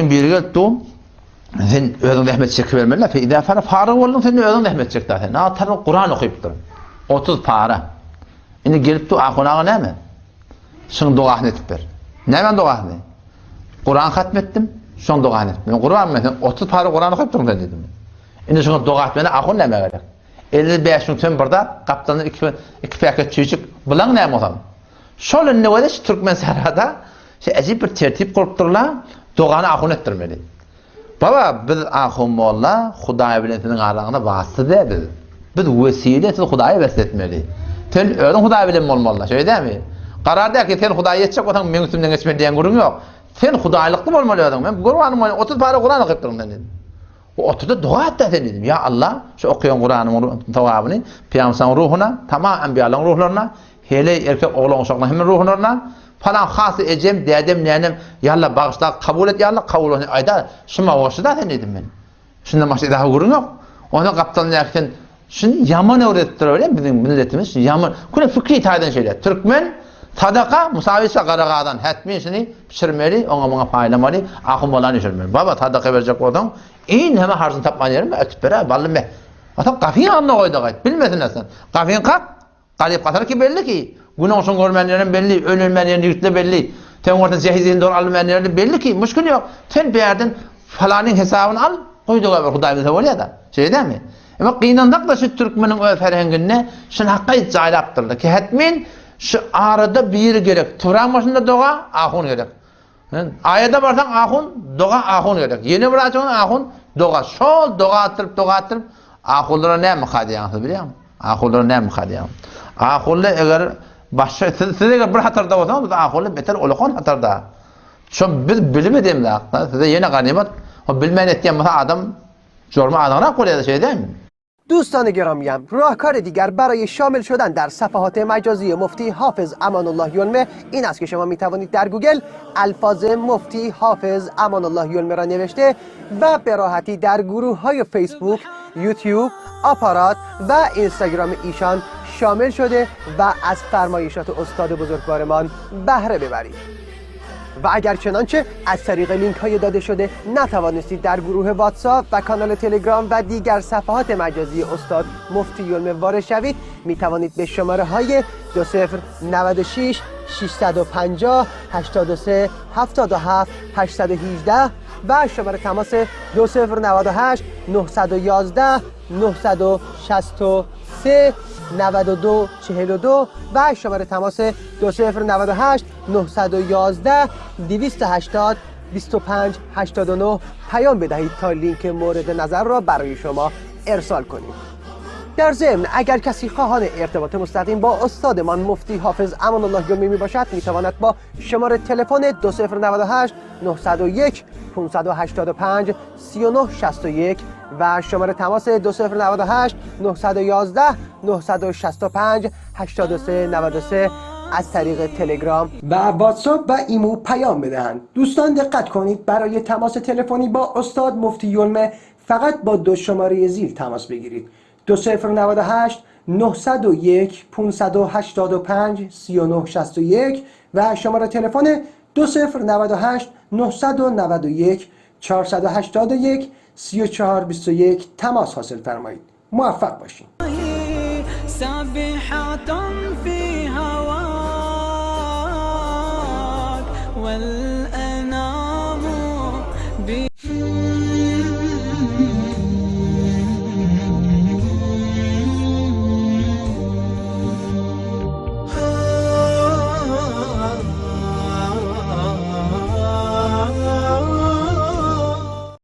Senin bir geldi sen özün rahmet çekip vermeli. Fe idâ farık oldun sen özün rahmet çekti zaten. Ne atar Kur'an okuyup dur. 30 para. Indi gelip tu akunağa näme? Şunu duasını etip ber. Näme duasını? Kur'an hatmettim. Şunu duasını ettim. Men Kur'an men 30 para Kur'an okuyup durun dedim. Indi şunu dua etmeni akun näme gerek? 55 gün tön burada kaptanın iki paket çocuk bulan näme olsam? Şol ne wada şu Türkmen sarada ajib bir tertip kurup durlar. Duanı akun ettirmeli. Baba biz ahum molla Hudaý bilen senin araňda vasıta dedi. Biz vesile siz Hudaýy besletmeli. Sen özüň Hudaý bilen bolmaly, şeýle dämi? Qararda ki sen Hudaýy etjek bolsaň meň üstümden geçmeli diýen gurun ýok. Sen Hudaýlykly bolmaly adam. Men Gur'anyň 30 para Gur'an okyp durun dedim. O 30'da dua et dedim. Ya Allah, şu okuyan Gur'anyň tawabyny Peýgamberin ruhuna, tamam enbiýalaryň ruhlarına, hele erkek oglan uşaklarına hem ruhlarına falan has ecem dedem nänem ya Allah bağışla kabul et ya Allah kabul et ayda şuma oşda dedim men. Şunda maşy daha gurun ýok. Onu kaptan ýakyn şun yaman öwretdir öyle bizim milletimiz yaman. Kule fikri taýdan şeýler. Türkmen sadaka musawisa garagadan hatmin şuni pişirmeli, ona bana paýlamaly, ahym bolan işirmeli. Baba sadaka berjek bolsaň, in heme harjyny tapman ýerim etip bere ballym be. Atam gafyn anna goýdy bilmesin sen. Gafyn kap, galyp gatar ki belli ki günün son görmenlerin belli, ölülmenlerin yurtla belli. Sen orada cehizin doğru almanlerin belli ki müşkül yok. Sen bir yerden falanın hesabını al, koyduğu gibi Hudaybi'de oluyor da. Şey değil mi? Ama kıyınandak da şu Türkmenin o ferhengine şunu hakkayı caylaptırdı ki hetmin şu arada bir gerek. Turan başında doğa, ahun gerek. Ayada varsan ahun, doğa ahun gerek. Yeni bir açığın ahun, doğa. Şol doğa attırıp, ahullara ne mıkhadiyansız biliyor musun? Ahullara ne mıkhadiyansız? Ahullar eğer başka size bir hatarda olsanız ahullar beter olakon hatarda. Şu biz bilmedim de size yeni ganimet o bilmeyen ettiğim adam jorma adamına koyuyor şey değil mi? دوستان گرامیم راهکار دیگر برای شامل شدن در صفحات مجازی مفتی حافظ امان الله یلمه این است که شما می توانید در گوگل الفاظ مفتی حافظ امان الله یلمه را نوشته و به راحتی در گروه های فیسبوک، یوتیوب، آپارات و اینستاگرام ایشان شامل شده و از فرمایشات استاد بزرگوارمان بهره ببرید. و اگر چنانچه از طریق لینک های داده شده نتوانستید در گروه واتساپ و کانال تلگرام و دیگر صفحات مجازی استاد مفتی یلمه وارد شوید می توانید به شماره های 2096 650 83 77 818 و شماره تماس 2098 911 963 92 42 و شماره تماس 2098 911 280 25 89 پیام بدهید تا لینک مورد نظر را برای شما ارسال کنیم. در ضمن اگر کسی خواهان ارتباط مستقیم با استادمان مفتی حافظ امان الله یلمی می باشد می تواند با شماره تلفن 2098 901 585 3961 و شماره تماس 2098 911 965 8393 از طریق تلگرام و واتساپ و ایمو پیام بدهند. دوستان دقت کنید برای تماس تلفنی با استاد مفتی یلمه فقط با دو شماره زیر تماس بگیرید. 2098 901 585 3961 و شماره تلفن 2098 991 481 3421 تماس حاصل فرمایید. موفق باشید. سابحة في هواك